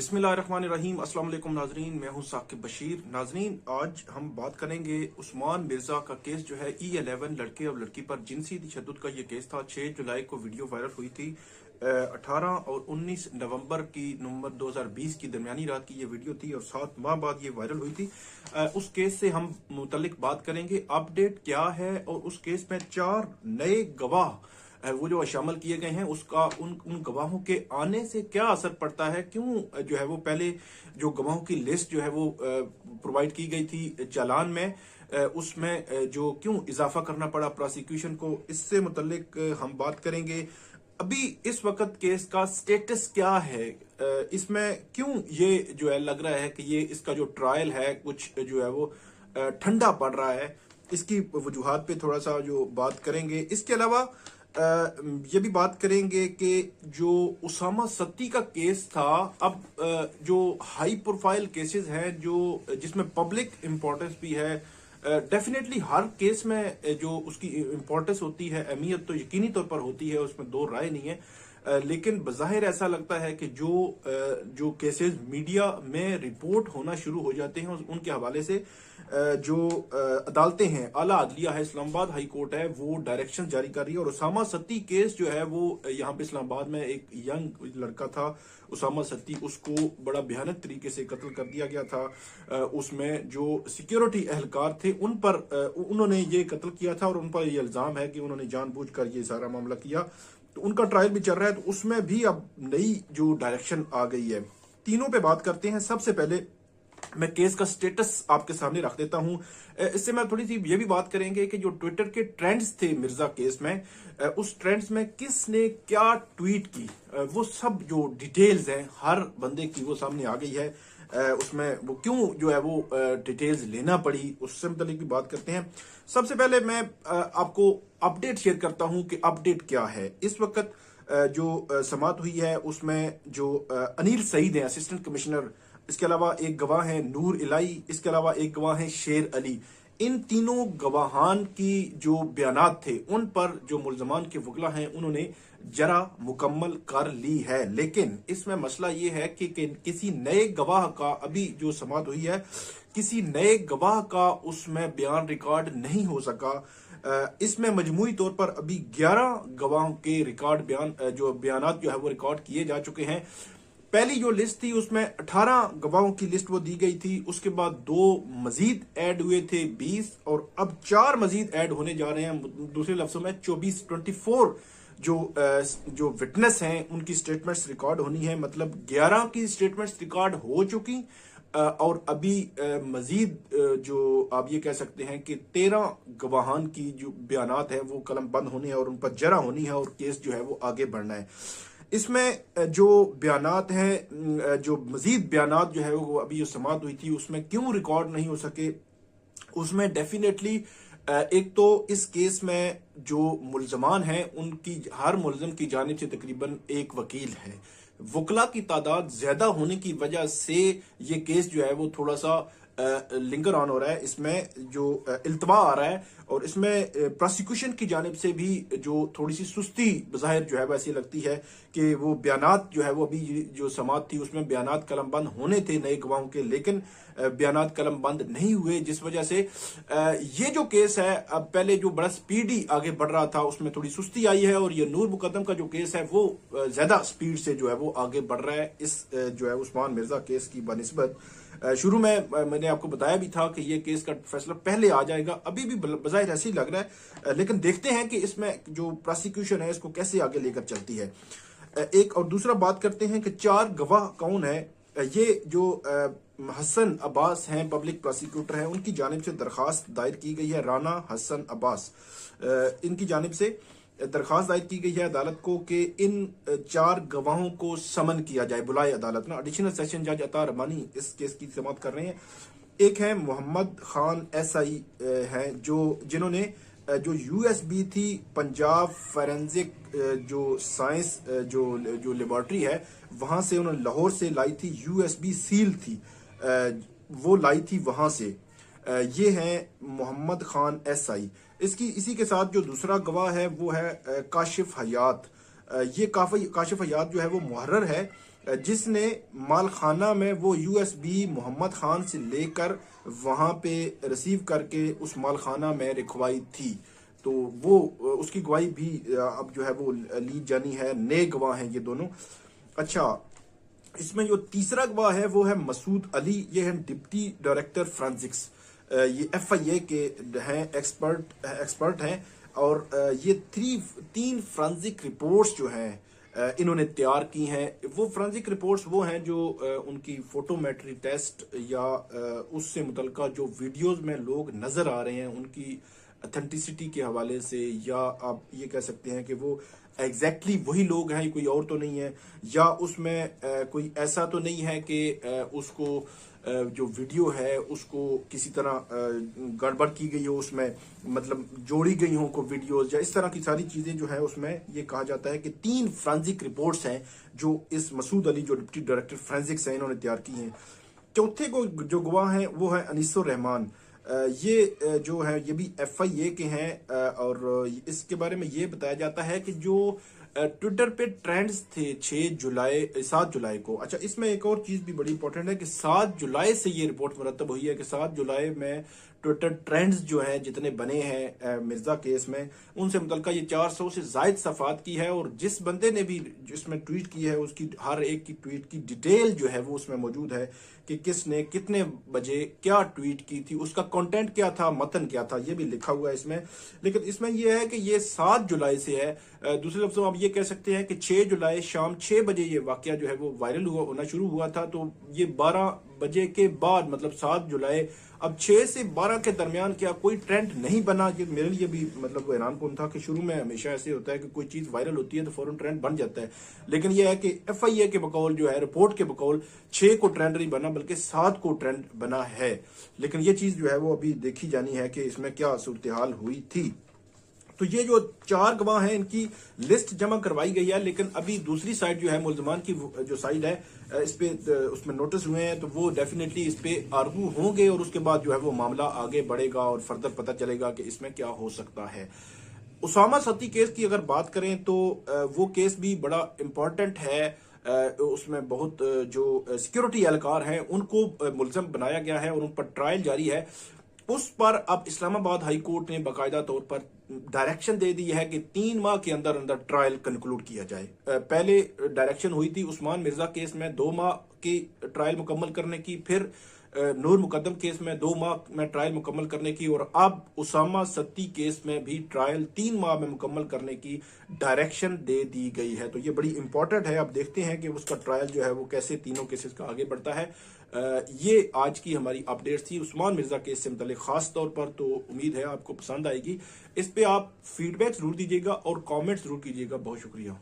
बिस्मिल्लाहिर्रहमानिर्रहीम। अस्सलाम वालेकुम नाजरीन, मैं हूं साकिब बशीर। नाजरीन, आज हम बात करेंगे उस्मान मिर्जा का केस जो है E11 लड़के और लड़की पर जिनसी तशद्दुद का ये केस था। 6 जुलाई को वीडियो वायरल हुई थी। 18 और 19 नवंबर की नवंबर 2020 की दरमियानी रात की ये वीडियो थी और 7 माह बाद ये वायरल हुई थी। उस केस से हम मुतल्लिक बात करेंगे, अपडेट क्या है और उस केस में 4 नए गवाह वो जो शामिल किए गए हैं उसका उन गवाहों के आने से क्या असर पड़ता है। क्यों जो है वो पहले जो गवाहों की लिस्ट जो है वो प्रोवाइड की गई थी चालान में, उसमें जो क्यों इजाफा करना पड़ा प्रोसिक्यूशन को, इससे मुतल्लिक हम बात करेंगे। अभी इस वक्त केस का स्टेटस क्या है, इसमें क्यों ये जो है लग रहा है कि ये इसका जो ट्रायल है कुछ जो है वो ठंडा पड़ रहा है। इसकी वजूहात पे थोड़ा सा जो बात करेंगे। इसके अलावा ये भी बात करेंगे कि जो उसामा सत्ती का केस था, अब जो हाई प्रोफाइल केसेस हैं जो जिसमें पब्लिक इम्पोर्टेंस भी है, डेफिनेटली हर केस में जो उसकी इम्पोर्टेंस होती है, अहमियत तो यकीनी तौर पर होती है, उसमें दो राय नहीं है। लेकिन बज़ाहिर ऐसा लगता है कि जो केसेस मीडिया में रिपोर्ट होना शुरू हो जाते हैं उनके हवाले से जो अदालतें हैं, आला अदलिया है, इस्लामाबाद हाई कोर्ट है, वो डायरेक्शन जारी कर रही है। और उसामा सत्ती केस जो है वो यहाँ पे इस्लामाबाद में एक यंग लड़का था उसामा सत्ती, उसको बड़ा भयानक तरीके से कत्ल कर दिया गया था। उसमें जो सिक्योरिटी एहलकार थे उन पर उन्होंने ये कत्ल किया था और उन पर ये इल्जाम है कि उन्होंने जानबूझकर ये सारा मामला किया। तो उनका ट्रायल भी चल रहा है, तो उसमें भी अब नई जो डायरेक्शन आ गई है। तीनों पे बात करते हैं। सबसे पहले मैं केस का स्टेटस आपके सामने रख देता हूं। इससे मैं थोड़ी सी ये भी बात करेंगे कि जो ट्विटर के ट्रेंड्स थे मिर्जा केस में, उस ट्रेंड्स में किसने क्या ट्वीट की, वो सब जो डिटेल्स हैं हर बंदे की वो सामने आ गई है। उसमें वो क्यों जो है वो डिटेल्स लेना पड़ी, उससे मुतालिक भी बात करते हैं। सबसे पहले मैं आपको अपडेट शेयर करता हूं कि अपडेट क्या है। इस वक्त जो समाअत हुई है उसमें जो अनिल सईद है असिस्टेंट कमिश्नर, इसके अलावा एक गवाह है नूर इलाई, इसके अलावा एक गवाह है शेर अली। इन तीनों गवाहान की जो बयानात थे उन पर जो मुल्जमान के वकला हैं उन्होंने जरा मुकम्मल कर ली है। लेकिन इसमें मसला ये है कि किसी नए गवाह का, अभी जो समाअत हुई है, किसी नए गवाह का उसमें बयान रिकॉर्ड नहीं हो सका। इसमें मजमूई तौर पर अभी 11 गवाहों के रिकॉर्ड जो बयानात जो है वो रिकॉर्ड किए जा चुके हैं। पहली जो लिस्ट थी उसमें 18 गवाहों की लिस्ट वो दी गई थी, उसके बाद 2 मजीद ऐड हुए थे 20, और अब 4 मजीद ऐड होने जा रहे हैं। दूसरे लफ्जों में 24 जो विटनेस हैं उनकी स्टेटमेंट्स रिकॉर्ड होनी है। मतलब 11 की स्टेटमेंट्स रिकॉर्ड हो चुकी और अभी मजीद जो आप ये कह सकते हैं कि 13 गवाहान की जो बयानात है वो कलम बंद होनी है और उन पर जरा होनी है और केस जो है वो आगे बढ़ना है। इसमें जो बयानात हैं, जो मजीद बयानात जो है वो अभी जो समाअत हुई थी उसमें क्यों रिकॉर्ड नहीं हो सके, उसमें डेफिनेटली एक तो इस केस में जो मुल्जमान हैं उनकी हर मुल्जम की जानिब से तकरीबन एक वकील है। वकला की तादाद ज्यादा होने की वजह से ये केस जो है वो थोड़ा सा लिंगर ऑन हो रहा है, इसमें जो इल्तवा आ रहा है और इसमें प्रोसिक्यूशन की जानिब से भी जो थोड़ी सी सुस्ती बज़ाहिर जो है वैसी लगती है कि वो बयानात जो है वो अभी जो समाअत थी उसमें बयानात कलम बंद होने थे नए गवाहों के, लेकिन बयानात कलम बंद नहीं हुए, जिस वजह से ये जो केस है अब पहले जो बड़ा स्पीडी आगे बढ़ रहा था उसमें थोड़ी सुस्ती आई है और ये नूर मुकदम का जो केस है वो ज्यादा स्पीड से जो है वो आगे बढ़ रहा है इस जो है उस्मान मिर्जा केस की बनिस्बत। शुरू में मैंने आपको बताया भी था कि ये केस का फैसला पहले आ जाएगा, अभी भी बज़ाहिर ऐसे ही लग रहा है, लेकिन देखते हैं कि इसमें जो प्रोसिक्यूशन है इसको कैसे आगे लेकर चलती है। एक और दूसरा बात करते हैं कि 4 गवाह कौन है। ये जो हसन अब्बास हैं पब्लिक प्रोसिक्यूटर हैं, उनकी जानिब से दरखास्त दायर की गई है। राना हसन अब्बास, इनकी जानिब से दरखास्त दायर की गई है अदालत को कि इन 4 गवाहों को समन किया जाए, बुलाए अदालत ना। एडिशनल सेशन जज अता रमानी इस केस की समाअत कर रहे हैं। एक है मोहम्मद खान SI हैं जिन्होंने जो USB थी पंजाब फॉरेंसिक जो साइंस जो लेबोरेटरी है वहां से उन्होंने लाहौर से लाई थी, USB सील थी वो लाई थी वहां से। ये हैं मोहम्मद खान SI। इसी के साथ जो दूसरा गवाह है वो है काशिफ हयात। ये काशिफ हयात जो है वो मुहर्रर है जिसने मालखाना में वो यूएसबी मोहम्मद खान से लेकर वहां पे रिसीव करके उस मालखाना में रखवाई थी। तो वो उसकी गवाही भी अब जो है वो ली जानी है। नए गवाह हैं ये दोनों। अच्छा, इसमें जो तीसरा गवाह है वो है मसूद अली। ये है डिप्टी डायरेक्टर फोरेंसिक्स। ये एफआईए के हैं, एक्सपर्ट हैं। और ये तीन फोरेंसिक रिपोर्ट्स जो हैं इन्होंने तैयार की हैं। वो फोरेंसिक रिपोर्ट्स वो हैं जो उनकी फोटोमेट्री टेस्ट या उससे मुतल्लिका जो वीडियोस में लोग नजर आ रहे हैं उनकी अथेंटिसिटी के हवाले से, या आप ये कह सकते हैं कि वो एग्जैक्टली वही लोग हैं, कोई और तो नहीं है, या उसमें कोई ऐसा तो नहीं है कि उसको जो वीडियो है उसको किसी तरह गड़बड़ की गई हो, उसमें मतलब जोड़ी गई हो को वीडियोस, या इस तरह की सारी चीजें जो है उसमें ये कहा जाता है कि 3 फोरेंसिक रिपोर्ट्स हैं जो इस मसूद अली जो डिप्टी डायरेक्टर फोरेंसिक्स हैं इन्होंने तैयार की हैं। चौथे को जो गवाह हैं वो है अनीसुर रहमान। ये जो है ये भी एफआईए के हैं। और इसके बारे में ये बताया जाता है कि जो ट्विटर पे ट्रेंड्स थे 7 जुलाई को। अच्छा, इसमें एक और चीज भी बड़ी इंपॉर्टेंट है कि 7 जुलाई से ये रिपोर्ट मुरतब हुई है कि 7 जुलाई में ट्विटर ट्रेंड्स जो हैं जितने बने हैं मिर्जा केस में, उनसे मुतल्लिका ये 400 से जायद सफात की है। और जिस बंदे ने भी जिसमें ट्वीट की है उसकी हर एक की ट्वीट की डिटेल जो है वो उसमें मौजूद है कि किसने कितने बजे क्या ट्वीट की थी, उसका कंटेंट क्या था, मतन क्या था, ये भी लिखा हुआ है इसमें। लेकिन इसमें यह है कि ये 7 जुलाई से है। दूसरे लफ्ज़ों में आप ये कह सकते हैं कि 6 जुलाई शाम 6 बजे ये वाकया जो है वो वायरल होना शुरू हुआ था। तो ये 12 बजे के बाद मतलब 7 जुलाई, अब 6 से 12 के दरमियान क्या कोई ट्रेंड नहीं बना? ये मेरे लिए भी मतलब हैरान कौन था कि शुरू में हमेशा ऐसे होता है कि कोई चीज वायरल होती है तो फौरन ट्रेंड बन जाता है। लेकिन यह है कि एफआईए के बकौल जो है, रिपोर्ट के बकौल 6 को ट्रेंड नहीं बना बल्कि 7 को ट्रेंड बना है। लेकिन ये चीज जो है वो अभी देखी जानी है कि इसमें क्या सूरत हाल हुई थी। तो ये जो 4 गवाह हैं इनकी लिस्ट जमा करवाई गई है। लेकिन अभी दूसरी साइड जो है मुल्जमान की जो साइड है इस पे उसमें नोटिस हुए हैं, तो वो डेफिनेटली इस पे आर्गू होंगे और उसके बाद जो है वो मामला आगे बढ़ेगा और फर्दर पता चलेगा कि इसमें क्या हो सकता है। उसामा सती केस की अगर बात करें तो वो केस भी बड़ा इम्पोर्टेंट है। उसमें बहुत जो सिक्योरिटी एहलकार हैं उनको मुलजम बनाया गया है और उन पर ट्रायल जारी है। उस पर अब इस्लामाबाद हाई कोर्ट ने बाकायदा तौर पर डायरेक्शन दे दी है कि 3 माह के अंदर अंदर ट्रायल कंक्लूड किया जाए। पहले डायरेक्शन हुई थी उस्मान मिर्जा केस में 2 माह की ट्रायल मुकम्मल करने की, फिर नूर मुकद्दम केस में 2 माह में ट्रायल मुकम्मल करने की, और अब उसामा सत्ती केस में भी ट्रायल 3 माह में मुकम्मल करने की डायरेक्शन दे दी गई है। तो ये बड़ी इंपॉर्टेंट है। अब देखते हैं कि उसका ट्रायल जो है वो कैसे तीनों केसेस का आगे बढ़ता है। ये आज की हमारी अपडेट्स थी उस्मान मिर्जा केस से मुतालिक खास तौर पर। तो उम्मीद है आपको पसंद आएगी। इस पे आप फीडबैक जरूर दीजिएगा और कॉमेंट जरूर कीजिएगा। बहुत शुक्रिया।